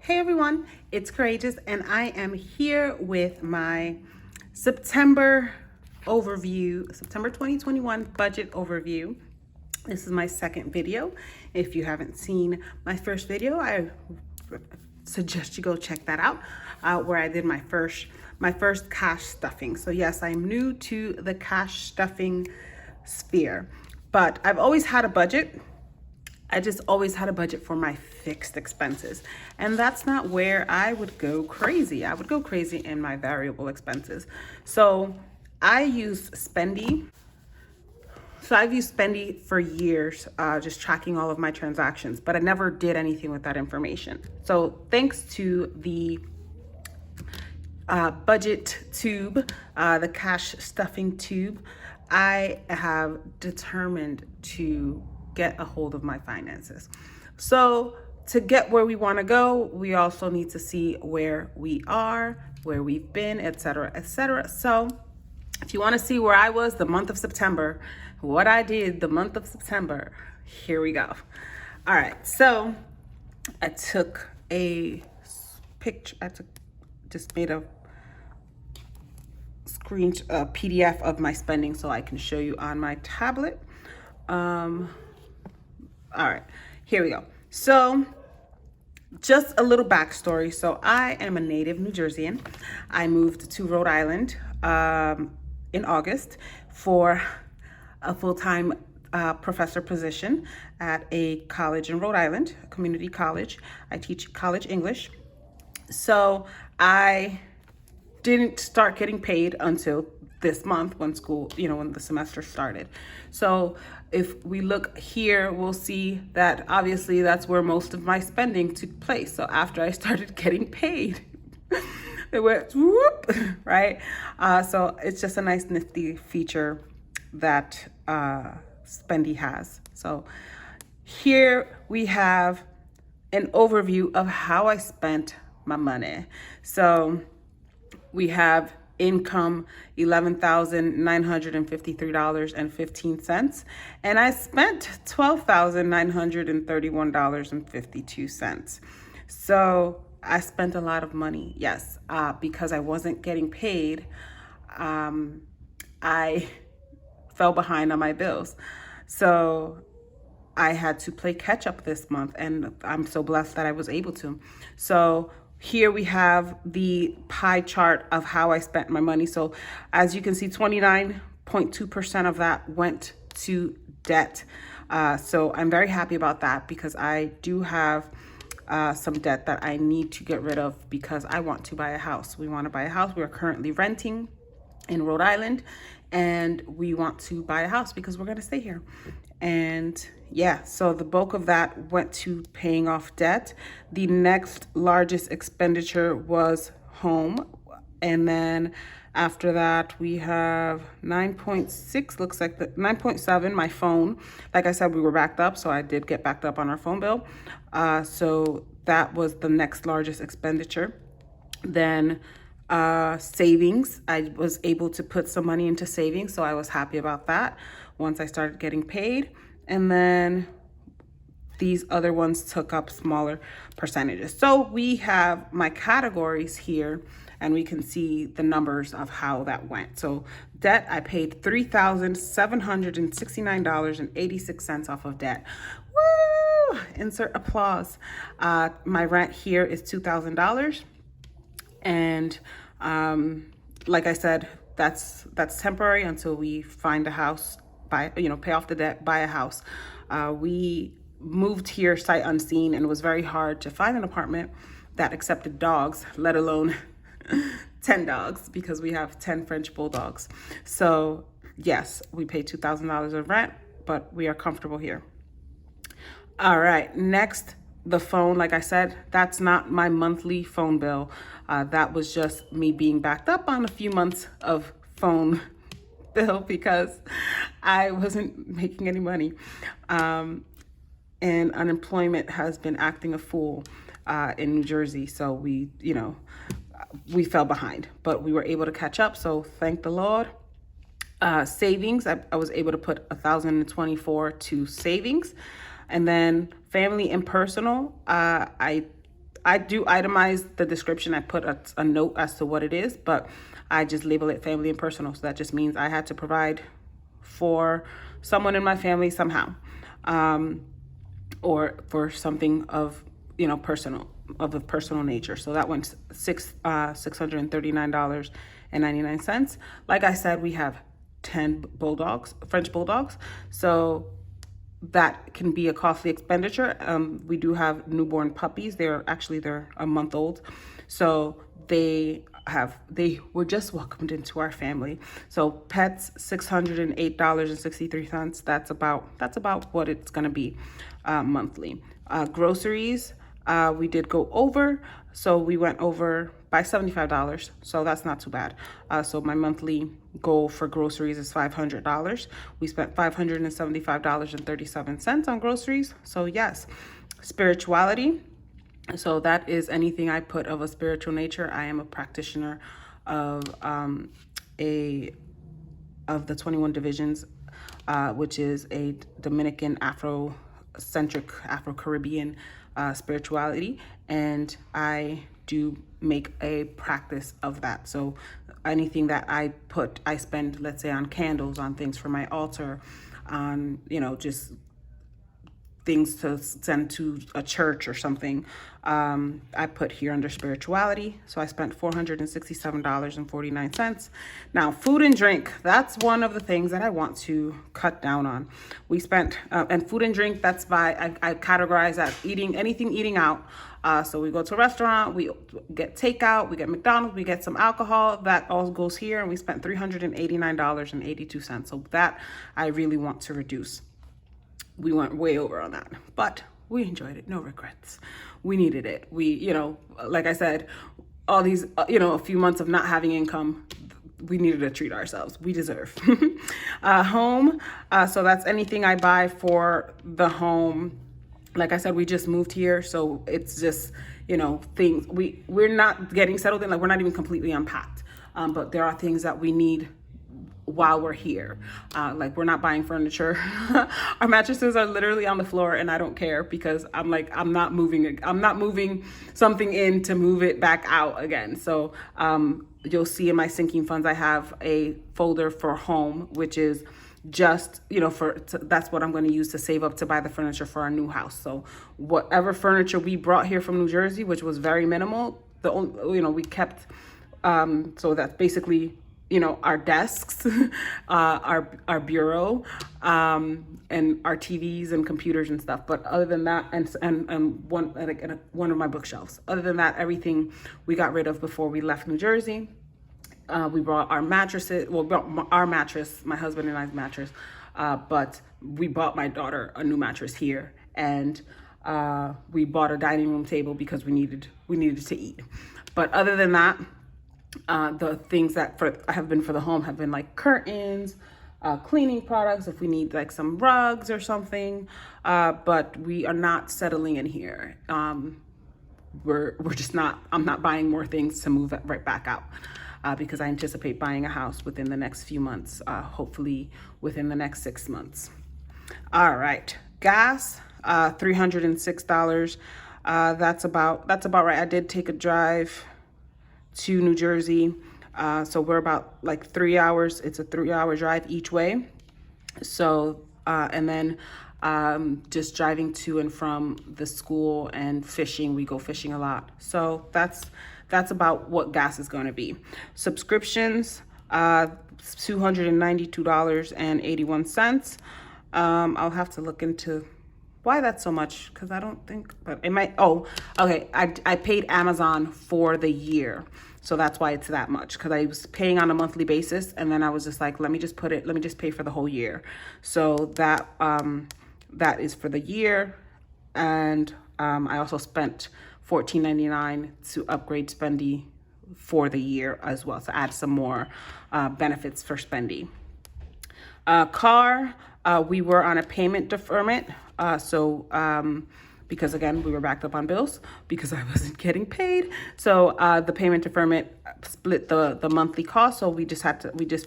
Hey everyone, it's Courageous and I am here with my September overview, September 2021 budget overview. This is my second video. If you haven't seen my first video, I suggest you go check that out, where I did my first cash stuffing. So yes, I'm new to the cash stuffing sphere, but I've always had a budget. I just always had a budget for my fixed expenses. And that's not where I would go crazy. I would go crazy in my variable expenses. So I use Spendy. So I've used Spendy for years, just tracking all of my transactions, but I never did anything with that information. So thanks to the budget tube, the cash stuffing tube, I have determined to get a hold of my finances. So to get where we want to go, we also need to see where we are, where we've been, etc., etc. So if you want to see where I was the month of September, what I did the month of September, here we go. All right, so I took a picture. Just made a screen PDF of my spending so I can show you on my tablet. All right, here we go. So just a little backstory. So I am a native New Jerseyan. I moved to Rhode Island in August for a full-time professor position at a college in Rhode Island, a community college. I teach college English. So I didn't start getting paid until this month when school, when the semester started. So if we look here, we'll see that obviously that's where most of my spending took place. So after I started getting paid, it went whoop, right? So it's just a nice nifty feature that Spendy has. So here we have an overview of how I spent my money. So we have income $11,953.15, and I spent $12,931.52. So I spent a lot of money, yes, because I wasn't getting paid. I fell behind on my bills, so I had to play catch up this month, and I'm so blessed that I was able to. So here we have the pie chart of how I spent my money. So as you can see, 29.2% of that went to debt. So I'm very happy about that because I do have some debt that I need to get rid of because I want to buy a house. We want to buy a house. We're currently renting in Rhode Island, and we want to buy a house because we're going to stay here. And yeah, so the bulk of that went to paying off debt. The next largest expenditure was home. And then after that, we have 9.6, looks like the 9.7, my phone. Like I said, we were backed up, so I did get backed up on our phone bill. So that was the next largest expenditure. Then savings, I was able to put some money into savings, so I was happy about that once I started getting paid. And then these other ones took up smaller percentages. So we have my categories here, and we can see the numbers of how that went. So debt, I paid $3,769.86 off of debt. Woo! Insert applause. My rent here is $2,000. And like I said, that's temporary until we find a house, pay off the debt, buy a house. We moved here sight unseen, and it was very hard to find an apartment that accepted dogs, let alone 10 dogs, because we have 10 French bulldogs. So yes, we pay $2,000 of rent, but we are comfortable here. All right, next, the phone. Like I said, that's not my monthly phone bill. That was just me being backed up on a few months of phone bill because I wasn't making any money. And unemployment has been acting a fool in New Jersey. So we fell behind, but we were able to catch up. So thank the Lord. Savings, I was able to put 1,024 to savings. And then family and personal, I I do itemize the description. I put a note as to what it is, but I just label it family and personal. So that just means I had to provide for someone in my family somehow, or for something of, personal, of a personal nature. So that went $639.99. Like I said, we have 10 bulldogs, French bulldogs. So that can be a costly expenditure. We do have newborn puppies. They're a month old. So they were just welcomed into our family. So pets, $608.63. That's about what it's gonna be monthly. Groceries, we did go over. So we went over by $75. So that's not too bad. So my monthly goal for groceries is $500. We spent $575.37 on groceries. So yes, spirituality. So that is anything I put of a spiritual nature. I am a practitioner of the 21 divisions, which is a Dominican Afro-Caribbean spirituality, and I do make a practice of that. So anything that I spend, let's say, on candles, on things for my altar, on just things to send to a church or something, I put here under spirituality. So I spent $467.49. Now, food and drink, that's one of the things that I want to cut down on. We spent, and food and drink, that's by, I categorize that eating out. So we go to a restaurant, we get takeout, we get McDonald's, we get some alcohol, that all goes here, and we spent $389.82. So that I really want to reduce. We went way over on that, but we enjoyed it. No regrets. We needed it. We, like I said, all these, a few months of not having income, we needed to treat ourselves. We deserve. Home. So that's anything I buy for the home. Like I said, we just moved here. So it's just, things we're not getting settled in. Like, we're not even completely unpacked. But there are things that we need while we're here. Like, we're not buying furniture. Our mattresses are literally on the floor, and I don't care, because I'm not moving something in to move it back out again. So you'll see in my sinking funds, I have a folder for home, which is just, that's what I'm going to use to save up to buy the furniture for our new house. So whatever furniture we brought here from New Jersey, which was very minimal, we kept, so that's basically, our desks, our bureau, and our TVs and computers and stuff. But other than that, and one of my bookshelves. Other than that, everything we got rid of before we left New Jersey. We brought our mattresses. Well, our mattress, my husband and I's mattress. But we bought my daughter a new mattress here, and we bought a dining room table because we needed to eat. But other than that, the things that have been for the home have been like curtains, cleaning products, if we need like some rugs or something, but we are not settling in here. We're just not, I'm not buying more things to move right back out, because I anticipate buying a house within the next few months, hopefully within the next 6 months. All right, gas, $306. That's about right. I did take a drive to New Jersey. So we're about like 3 hours. It's a 3-hour drive each way. So, and then just driving to and from the school and fishing. We go fishing a lot. So that's about what gas is going to be. Subscriptions, $292.81. I'll have to look into why that's so much, because I don't think, but it might, okay. I paid Amazon for the year. So that's why it's that much, because I was paying on a monthly basis, and then I was just like, let me just pay for the whole year. So that is for the year. And I also spent $14.99 to upgrade Spendy for the year as well, to add some more benefits for Spendy. Car, we were on a payment deferment. Because again, we were backed up on bills because I wasn't getting paid. So the payment deferment split the monthly cost. So we just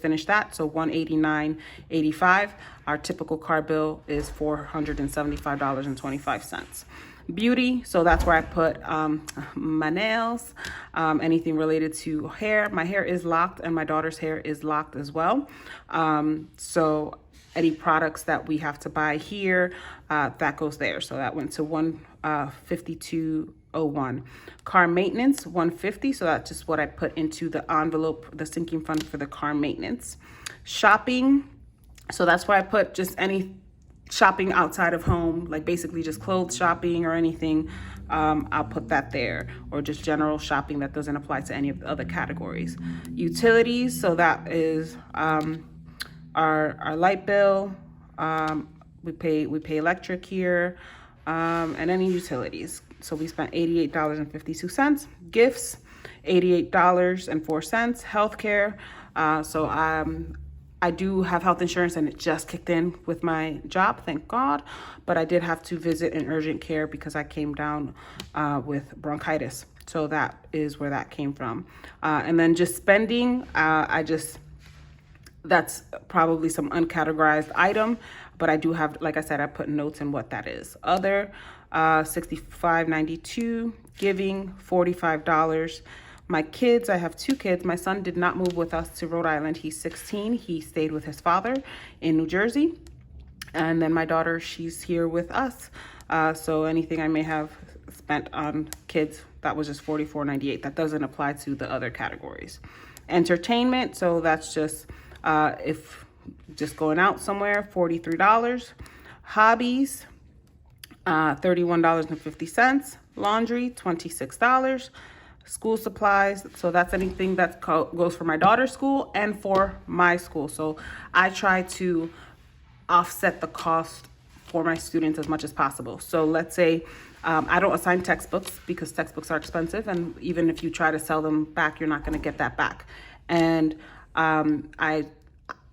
finished that. So $189.85. Our typical car bill is $475.25. beauty, so that's where I put my nails, anything related to hair. My hair is locked and my daughter's hair is locked as well. So any products that we have to buy here, that goes there. So that went to 152.01. Car maintenance, 150. So that's just what I put into the envelope, the sinking fund for the car maintenance. Shopping, so that's where I put just any shopping outside of home, like basically just clothes shopping or anything. I'll put that there, or just general shopping that doesn't apply to any of the other categories. Utilities, so that is our light bill. We pay electric here, and any utilities. So we spent $88.52. Gifts, $88.04. Healthcare. So I do have health insurance and it just kicked in with my job, thank God. But I did have to visit an urgent care because I came down with bronchitis. So that is where that came from. And then just spending, that's probably some uncategorized item, but I do have, like I said, I put notes in what that is. Other, $65.92. Giving, $45. My kids, I have 2 kids. My son did not move with us to Rhode Island. He's 16. He stayed with his father in New Jersey. And then my daughter, she's here with us. So anything I may have spent on kids, that was just $44.98. That doesn't apply to the other categories. Entertainment, so that's just if just going out somewhere, $43. Hobbies, $31.50. Laundry, $26. School supplies, so that's anything that goes for my daughter's school and for my school. So I try to offset the cost for my students as much as possible. So let's say I don't assign textbooks because textbooks are expensive, and even if you try to sell them back, you're not going to get that back. And I'll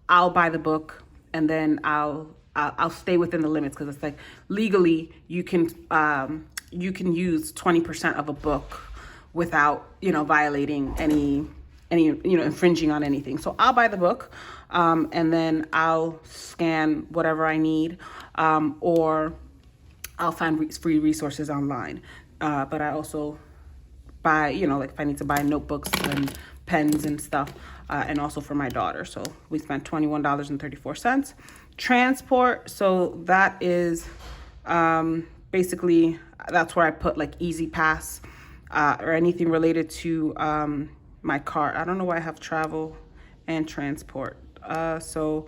buy the book, and then I'll stay within the limits, because it's like legally you can use 20% of a book without, violating any, infringing on anything. So I'll buy the book, and then I'll scan whatever I need, or I'll find free resources online. But I also buy, like if I need to buy notebooks and pens and stuff, and also for my daughter. So we spent $21.34. Transport, so that is basically, that's where I put like Easy Pass, or anything related to my car. I don't know why I have travel and transport. So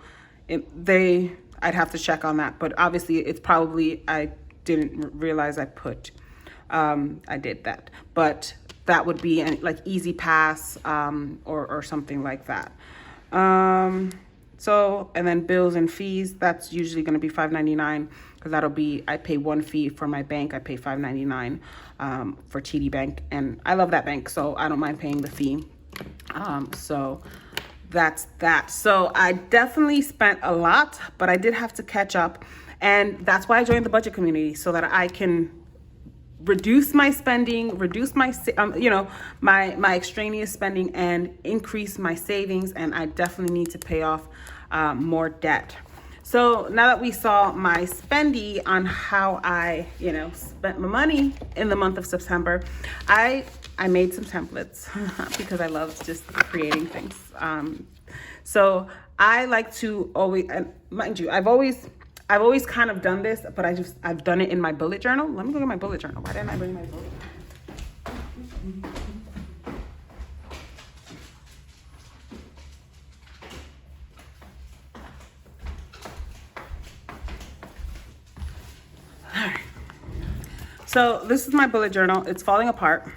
I'd have to check on that, but obviously it's probably, I didn't realize I did that, but that would be like Easy Pass, or something like that. So, and then bills and fees, that's usually going to be $5.99, because I pay one fee for my bank. I pay $5.99 for TD Bank, and I love that bank, so I don't mind paying the fee. So that's that. So I definitely spent a lot, but I did have to catch up, and that's why I joined the budget community, so that I can reduce my spending, reduce my, my extraneous spending, and increase my savings. And I definitely need to pay off more debt. So now that we saw my spendy on how I, spent my money in the month of September, I made some templates because I love just creating things. So I like to always, and mind you, I've always kind of done this, but I've done it in my bullet journal. Let me look at my bullet journal. Why didn't I bring my bullet journal? All right. So this is my bullet journal. It's falling apart.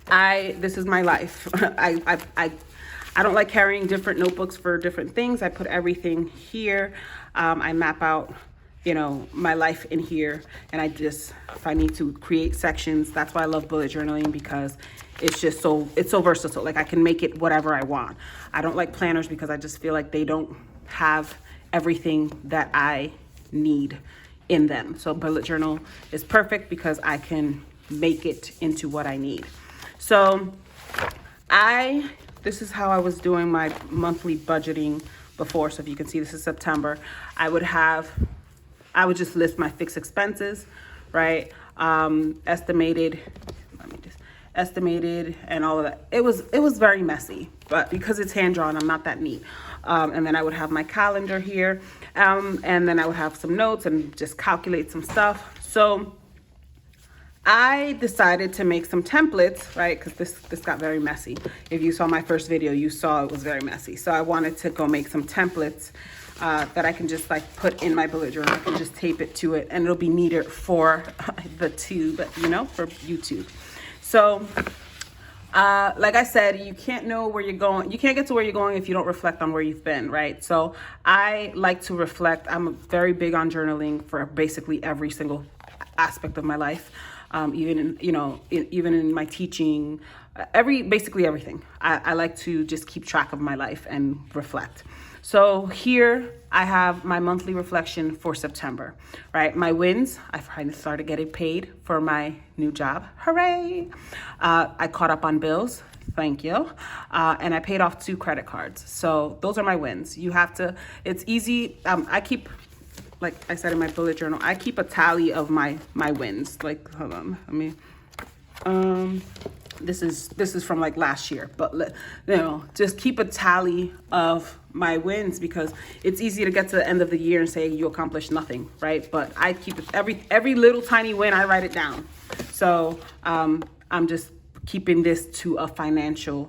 This is my life. I don't like carrying different notebooks for different things. I put everything here. I map out, my life in here, and if I need to create sections, that's why I love bullet journaling, because it's so versatile. Like I can make it whatever I want. I don't like planners because I just feel like they don't have everything that I need in them. So bullet journal is perfect because I can make it into what I need. So this is how I was doing my monthly budgeting before. So if you can see, this is September. I would just list my fixed expenses, right? estimated, estimated and all of that. It was very messy, but because it's hand drawn, I'm not that neat. And then I would have my calendar here, and then I would have some notes and just calculate some stuff. So I decided to make some templates, right? Because this got very messy. If you saw my first video, you saw it was very messy. So I wanted to go make some templates that I can just like put in my bullet journal. I can just tape it to it, and it'll be neater for the tube, you know, for YouTube. So like I said, you can't know where you're going. You can't get to where you're going if you don't reflect on where you've been, right? So I like to reflect. I'm very big on journaling for basically every single aspect of my life. Even in, you know, even in my teaching, basically everything. I like to just keep track of my life and reflect. So here I have my monthly reflection for September, right? My wins, I finally started getting paid for my new job. Hooray! I caught up on bills. Thank you. And I paid off 2 credit cards. So those are my wins. You have to, it's easy. I keep, like I said in my bullet journal, I keep a tally of my wins. Like, hold on, let me, this is from like last year, but you know, just keep a tally of my wins, because it's easy to get to the end of the year and say you accomplished nothing, right? But I keep it, every little tiny win, I write it down. So I'm just keeping this to a financial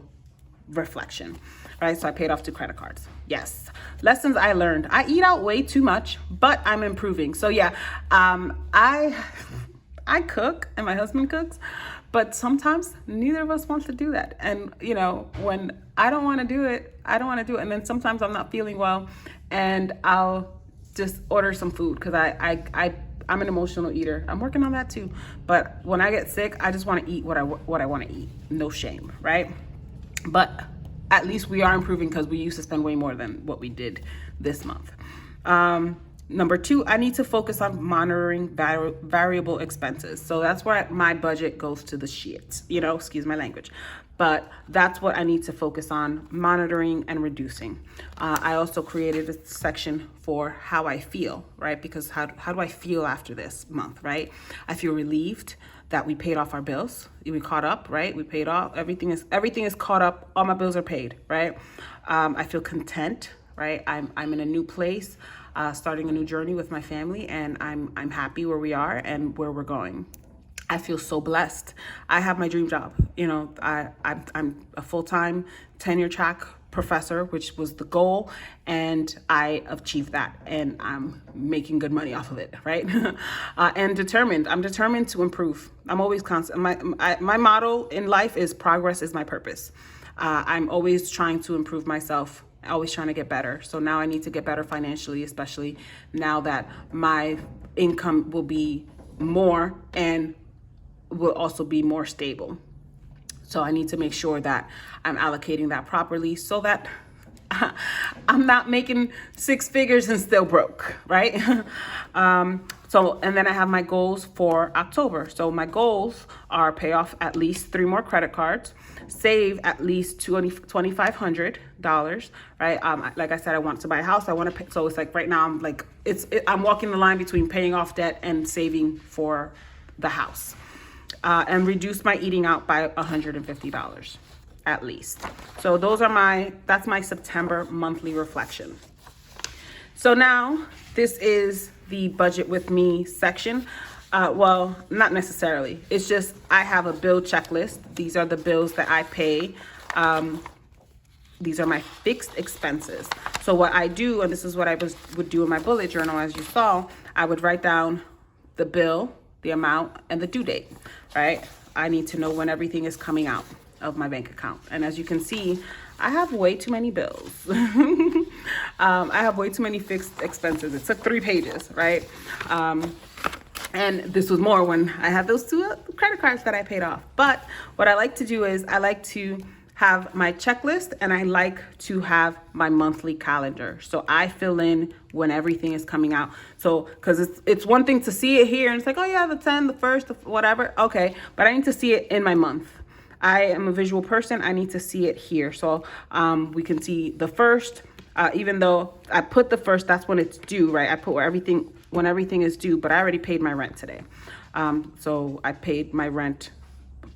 reflection, right? So I paid off 2 credit cards. Yes. Lessons I learned. I eat out way too much, but I'm improving. So yeah, I cook and my husband cooks, but sometimes neither of us wants to do that. And you know, when I don't want to do it, I don't want to do it. And then sometimes I'm not feeling well and I'll just order some food, because I'm an emotional eater. I'm working on that too. But when I get sick, I just want to eat what I want to eat. No shame, right? But at least we are improving, because we used to spend way more than what we did this month. Number 2, I need to focus on monitoring variable expenses. So that's where my budget goes to the shit, you know, excuse my language. But that's what I need to focus on, monitoring and reducing. I also created a section for how I feel, right? Because how do I feel after this month, right? I feel relieved that we paid off our bills. We caught up, right? We paid off, everything is caught up. All my bills are paid, right? I feel content, right? I'm in a new place, starting a new journey with my family, and I'm happy where we are and where we're going. I feel so blessed. I have my dream job. You know, I'm a full-time tenure track professor, which was the goal, and I achieved that, and I'm making good money off of it, right? And determined. I'm determined to improve. I'm always constant. My motto in life is progress is my purpose. I'm always trying to improve myself, always trying to get better. So now I need to get better financially, especially now that my income will be more and will also be more stable. So I need to make sure that I'm allocating that properly, so that I'm not making 6 figures and still broke, right? And then I have my goals for October. So my goals are pay off at least 3 more credit cards, save at least $2,500, right? Like I said, I want to buy a house. I want to pay. So it's like right now I'm walking the line between paying off debt and saving for the house. And reduce my eating out by $150 at least. So that's my September monthly reflection. So now this is the budget with me section. Well, not necessarily. It's just I have a bill checklist. These are the bills that I pay. These are my fixed expenses. So what I do, and this is what I would do in my bullet journal, as you saw, I would write down the bill, the amount, and the due date, right? I need to know when everything is coming out of my bank account. And as you can see, I have way too many bills. I have way too many fixed expenses. It took 3 pages, right? And this was more when I had those 2 credit cards that I paid off. But what I like to do is I like to have my checklist, and I like to have my monthly calendar. So I fill in when everything is coming out. So, because it's one thing to see it here and it's like, oh yeah, the 10th, the 1st, the whatever. Okay, but I need to see it in my month. I am a visual person. I need to see it here. So we can see the 1st, even though I put the 1st, that's when it's due, right? I put when everything is due, but I already paid my rent today. So I paid my rent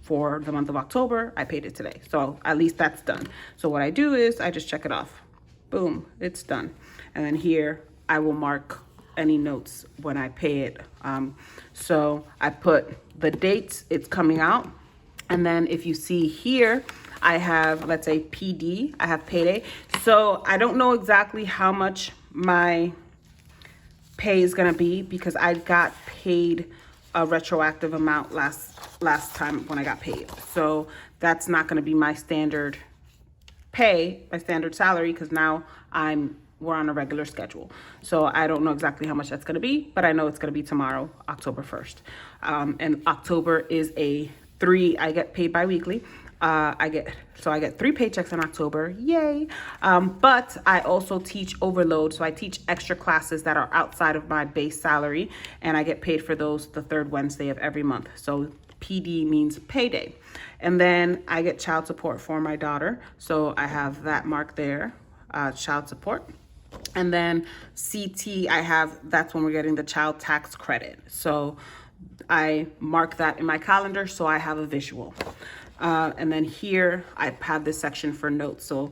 for the month of October. I paid it today. So at least that's done. So what I do is I just check it off. Boom, it's done. And then here I will mark any notes when I pay it. So I put the dates it's coming out. And then if you see here, I have, let's say PD, I have payday. So I don't know exactly how much my pay is gonna be because I got paid a retroactive amount last time when I got paid. So that's not gonna be my standard pay, my standard salary, because now we're on a regular schedule. So I don't know exactly how much that's gonna be, but I know it's gonna be tomorrow, October 1st. And October is I get paid bi-weekly. I get 3 paychecks in October, yay. But I also teach overload. So I teach extra classes that are outside of my base salary, and I get paid for those the 3rd Wednesday of every month. So PD means payday. And then I get child support for my daughter. So I have that marked there, child support. And then CT, that's when we're getting the child tax credit. So I mark that in my calendar so I have a visual. And then here I have this section for notes. So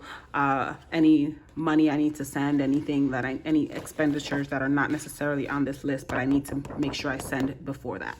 any money I need to send, any expenditures that are not necessarily on this list, but I need to make sure I send it before that.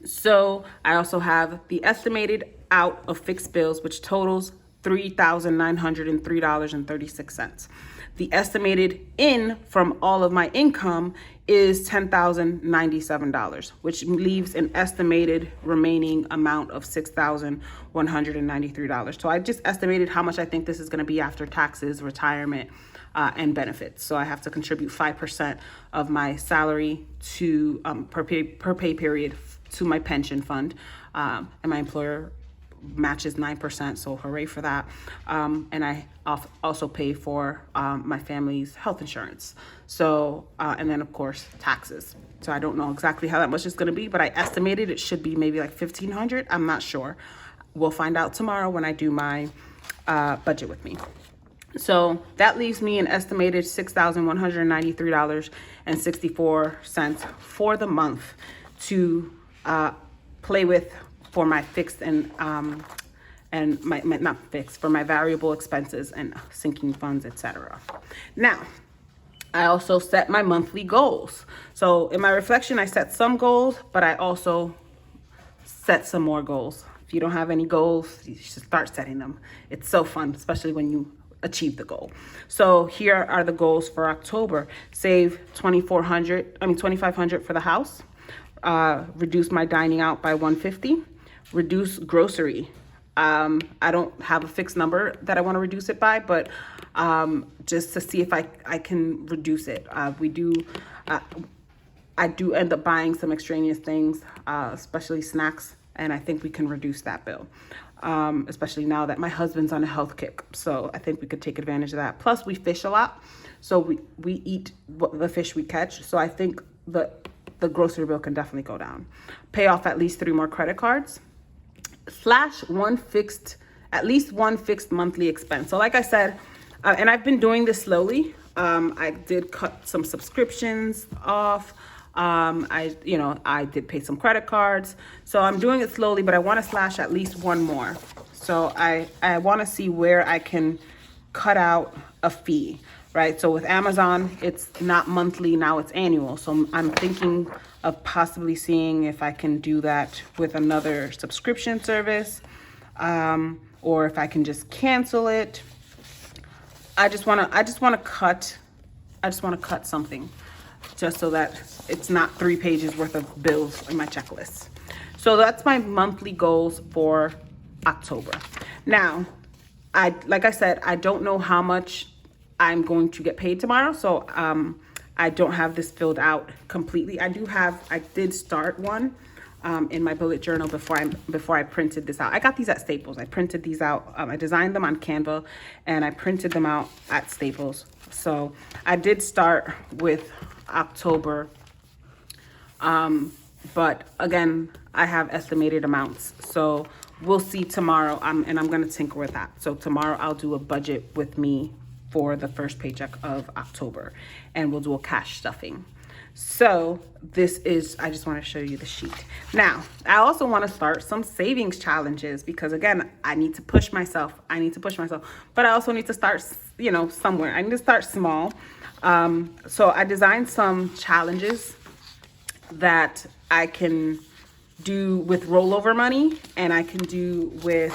So I also have the estimated out of fixed bills, which totals $3,903.36. The estimated in from all of my income is $10,097, which leaves an estimated remaining amount of $6,193. So I just estimated how much I think this is going to be after taxes, retirement, and benefits. So I have to contribute 5% of my salary to per pay period to my pension fund, and my employer matches 9%, so hooray for that. And I also pay for my family's health insurance. So, and then of course taxes. So I don't know exactly how that much is gonna be, but I estimated it should be maybe like $1,500. I'm not sure. We'll find out tomorrow when I do my budget with me. So that leaves me an estimated $6,193.64 for the month to play with for my fixed and my not fixed, for my variable expenses and sinking funds, etc. Now, I also set my monthly goals. So in my reflection, I set some goals, but I also set some more goals. If you don't have any goals, you should start setting them. It's so fun, especially when you achieve the goal. So here are the goals for October. Save $2,500 for the house. Reduce my dining out by $150. Reduce grocery. I don't have a fixed number that I want to reduce it by, but just to see if I can reduce it. I do end up buying some extraneous things, especially snacks, and I think we can reduce that bill, especially now that my husband's on a health kick. So I think we could take advantage of that. Plus, we fish a lot, so we eat the fish we catch. So I think the grocery bill can definitely go down. Pay off at least 3 more credit cards. Slash at least one fixed monthly expense. So like I said, and I've been doing this slowly. I did cut some subscriptions off. I did pay some credit cards. So I'm doing it slowly, but I want to slash at least one more. So I want to see where I can cut out a fee, right? So with Amazon, it's not monthly, now it's annual. So I'm thinking of possibly seeing if I can do that with another subscription service, or if I can just cancel it. I just want to cut something, just so that it's not 3 pages worth of bills in my checklist. So that's my monthly goals for October. Now, like I said, I don't know how much I'm going to get paid tomorrow. So I don't have this filled out completely. I did start one in my bullet journal before I printed this out. I got these at Staples. I printed these out. I designed them on Canva and I printed them out at Staples. So I did start with October. But again, I have estimated amounts. So we'll see tomorrow. And I'm going to tinker with that. So tomorrow I'll do a budget with me for the first paycheck of October, and we'll do a cash stuffing. So this is, I just want to show you the sheet. Now, I also want to start some savings challenges because again, I need to push myself. But I also need to start, you know, somewhere. I need to start small. So I designed some challenges that I can do with rollover money and I can do with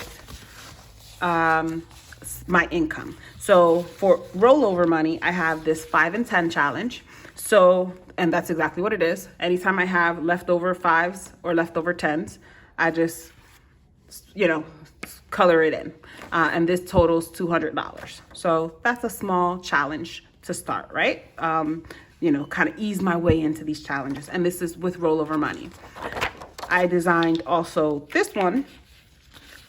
my income. So for rollover money, I have this 5 and 10 challenge. So, and that's exactly what it is. Anytime I have leftover 5s or leftover 10s, I just, you know, color it in. And this totals $200. So that's a small challenge to start, right? You know, kind of ease my way into these challenges. And this is with rollover money. I designed also this one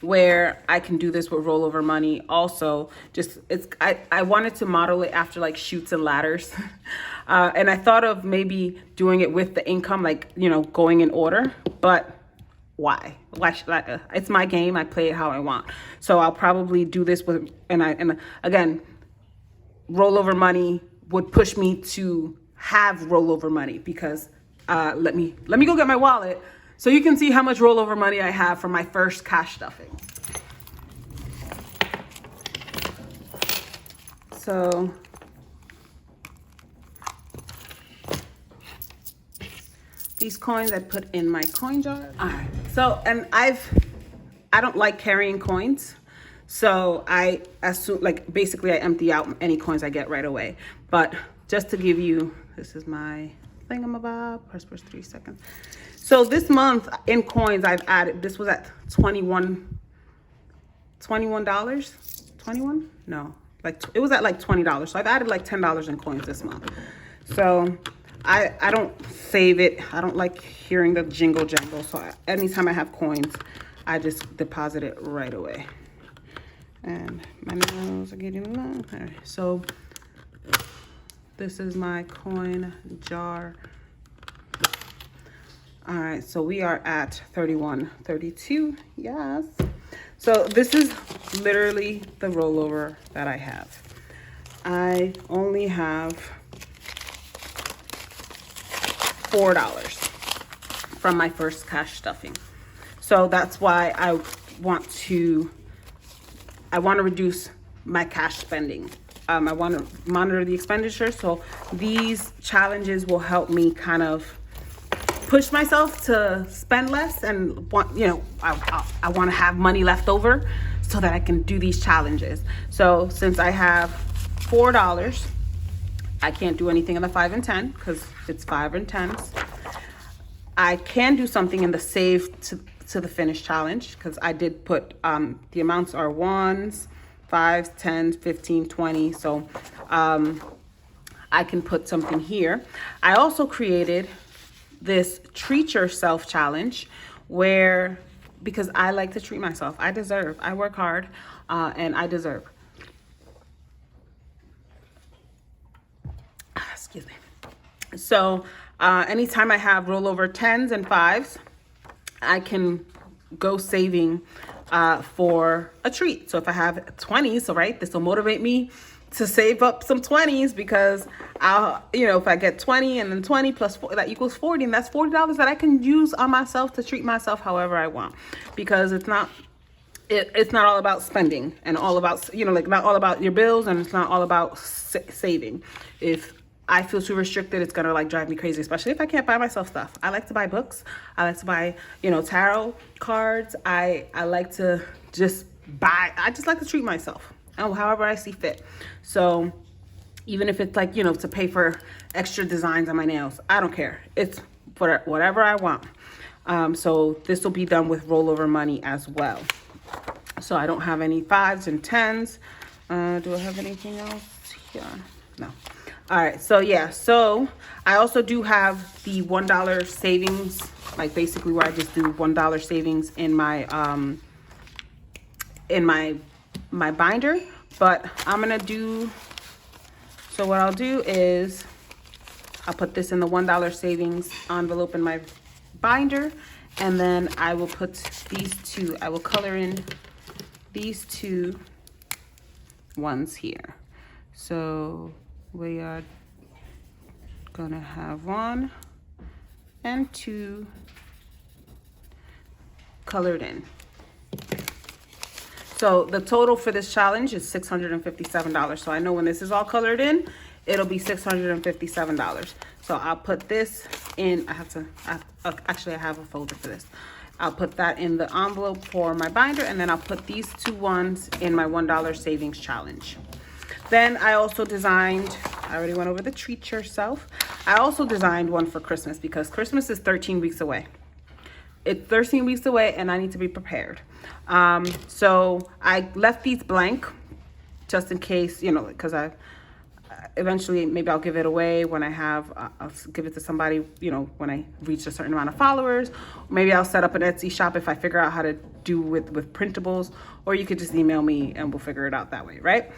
where I can do this with rollover money. Also, just I wanted to model it after like chutes and ladders. And I thought of maybe doing it with the income, like, you know, going in order, but why should I? It's my game. I play it how I want. So I'll probably do this with, and again, rollover money would push me to have rollover money because let me go get my wallet so you can see how much rollover money I have from my first cash stuffing. So these coins I put in my coin jar. All right. So, and I don't like carrying coins. So I assume, like, basically I empty out any coins I get right away. But just to give you, this is my thingamabob, press 3 seconds. So this month in coins I've added, this was at $21. 21? No, like it was at like $20. So I've added like $10 in coins this month. So I don't save it. I don't like hearing the jingle jangle. So anytime I have coins, I just deposit it right away. And my nails are getting long. All right, so this is my coin jar. All right, so we are at 31.32. Yes. So this is literally the rollover that I have. I only have $4 from my first cash stuffing. So that's why I want to reduce my cash spending. I want to monitor the expenditure. So these challenges will help me kind of push myself to spend less and want, you know, I want to have money left over so that I can do these challenges. So since I have $4, I can't do anything in the 5 and 10 because it's 5 and 10s. I can do something in the save to the finish challenge because I did put the amounts are 1s, 5s, 10s, 15, 20. So I can put something here. I also created this treat yourself challenge where, because I like to treat myself, I work hard and I deserve. Excuse me. So anytime I have rollover 10s and 5s, I can go saving for a treat. So if I have 20s, so right, this will motivate me to save up some 20s because I'll, you know, if I get 20 and then 20 plus 4, that equals 40, and that's $40 that I can use on myself to treat myself however I want, because it's not all about spending and all about, you know, like not all about your bills, and it's not all about saving. If I feel too restricted, it's gonna like drive me crazy, especially if I can't buy myself stuff. I like to buy books. I like to buy, you know, tarot cards. I like to just buy, I just like to treat myself however I see fit. So even if it's like, you know, to pay for extra designs on my nails, I don't care. It's for whatever I want. So this will be done with rollover money as well. So I don't have any 5s and 10s. Do I have anything else here? No. All right, so yeah, so I also do have the $1 savings, like basically where I just do $1 savings in my my binder. But I'm gonna do, so what I'll do is I'll put this in the $1 savings envelope in my binder, and then I will put these two, I will color in these two ones here. So we are Gonna have 1 and 2 colored in. So the total for this challenge is $657. So I know when this is all colored in, it'll be $657. So I'll put this in, actually I have a folder for this. I'll put that in the envelope for my binder, and then I'll put these 2 ones in my $1 savings challenge. Then I also designed, I already went over the treat yourself. I also designed one for Christmas because Christmas is 13 weeks away. It's 13 weeks away and I need to be prepared. So I left these blank just in case, you know, because I eventually maybe I'll give it away when I have, I'll give it to somebody, you know, when I reach a certain amount of followers. Maybe I'll set up an Etsy shop if I figure out how to do with printables, or you could just email me and we'll figure it out that way, right?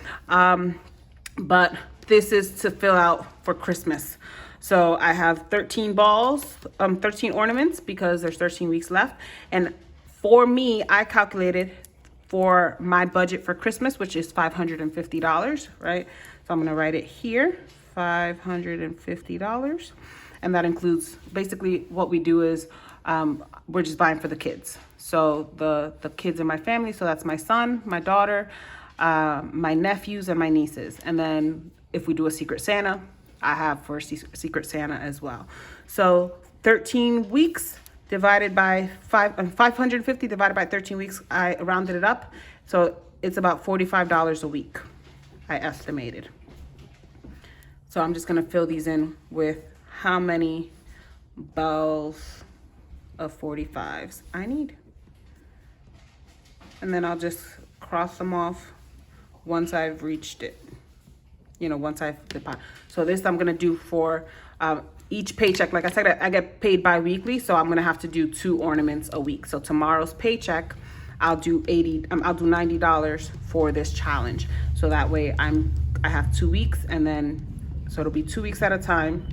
But this is to fill out for Christmas. So I have 13 balls, 13 ornaments because there's 13 weeks left. And for me, I calculated for my budget for Christmas, which is $550, right? So I'm gonna write it here, $550. And that includes, basically what we do is we're just buying for the kids. So the kids in my family, so that's my son, my daughter, my nephews, and my nieces. And then if we do a Secret Santa, I have for Secret Santa as well. So 13 weeks divided by 550 divided by 13 weeks, I rounded it up. So it's about $45 a week, I estimated. So I'm just gonna fill these in with how many balls of 45s I need. And then I'll just cross them off once I've reached it. You know, once I've deposited. So this I'm gonna do for each paycheck. Like I said, I get paid bi-weekly, so I'm gonna have to do 2 ornaments a week. So tomorrow's paycheck, I'll do $90 for this challenge. So that way I have 2 weeks, and then so it'll be 2 weeks at a time,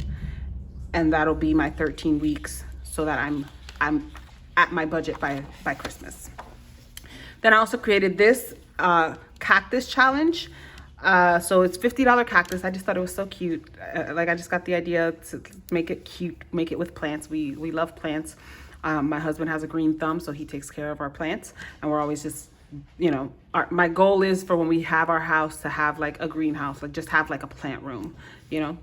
and that'll be my 13 weeks, so that I'm at my budget by Christmas. Then I also created this Cactus challenge. So it's $50 cactus. I just thought it was so cute. Like I just got the idea to make it cute, make it with plants. We love plants. My husband has a green thumb, so he takes care of our plants, and we're always just, you know, my goal is for when we have our house to have like a greenhouse, like just have like a plant room, you know.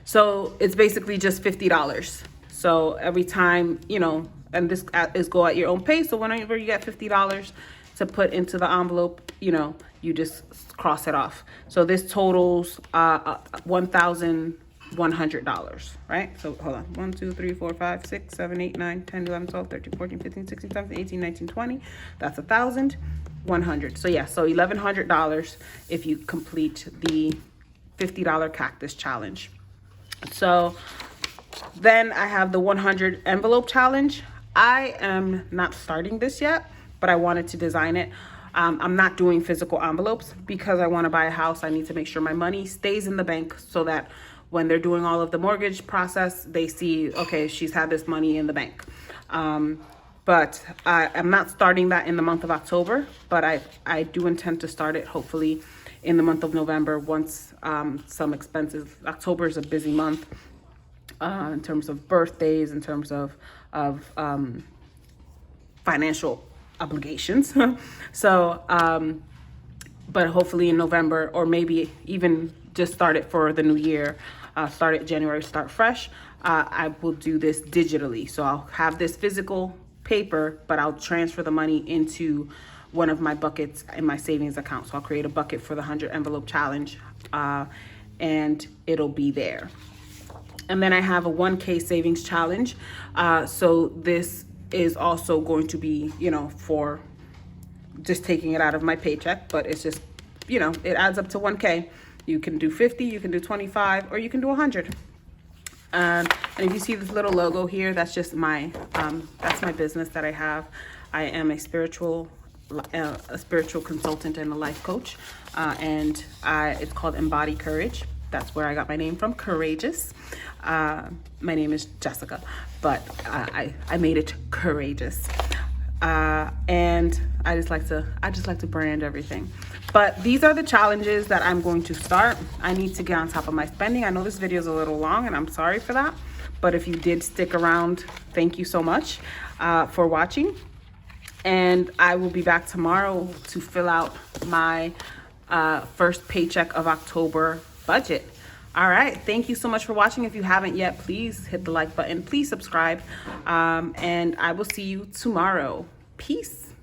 So it's basically just $50. So every time, you know, and this is go at your own pace. So whenever you get $50 to put into the envelope, you know, you just cross it off. So this totals $1,100, right? So hold on, 1, 2, 3, 4, 5, 6, 7, 8, 9, 10, 11, 12, 13, 14, 15, 16, 17, 18, 19, 20. That's $1,100. So yeah, so $1,100 if you complete the $50 cactus challenge. So then I have the 100 envelope challenge. I am not starting this yet, but I wanted to design it. I'm not doing physical envelopes because I want to buy a house. I need to make sure my money stays in the bank so that when they're doing all of the mortgage process, they see, okay, she's had this money in the bank. But I'm not starting that in the month of October, but I do intend to start it hopefully in the month of November once some expenses. October is a busy month in terms of birthdays, in terms of financial obligations. So but hopefully in November, or maybe even just start it for the new year, start it January, start fresh. I will do this digitally, so I'll have this physical paper, but I'll transfer the money into one of my buckets in my savings account. So I'll create a bucket for the 100 envelope challenge, and it'll be there. And then I have a 1K savings challenge. So this is also going to be, you know, for just taking it out of my paycheck, but it's just, you know, it adds up to 1K. You can do 50, you can do 25, or you can do 100. And if you see this little logo here, that's just that's my business that I have. I am a spiritual consultant and a life coach, and it's called Embody Courage. That's where I got my name from, Courageous. My name is Jessica, but I made it Courageous. And I just like to brand everything. But these are the challenges that I'm going to start. I need to get on top of my spending. I know this video is a little long and I'm sorry for that. But if you did stick around, thank you so much for watching. And I will be back tomorrow to fill out my first paycheck of October budget. All right, thank you so much for watching. If you haven't yet, please hit the like button, please subscribe, and I will see you tomorrow. Peace.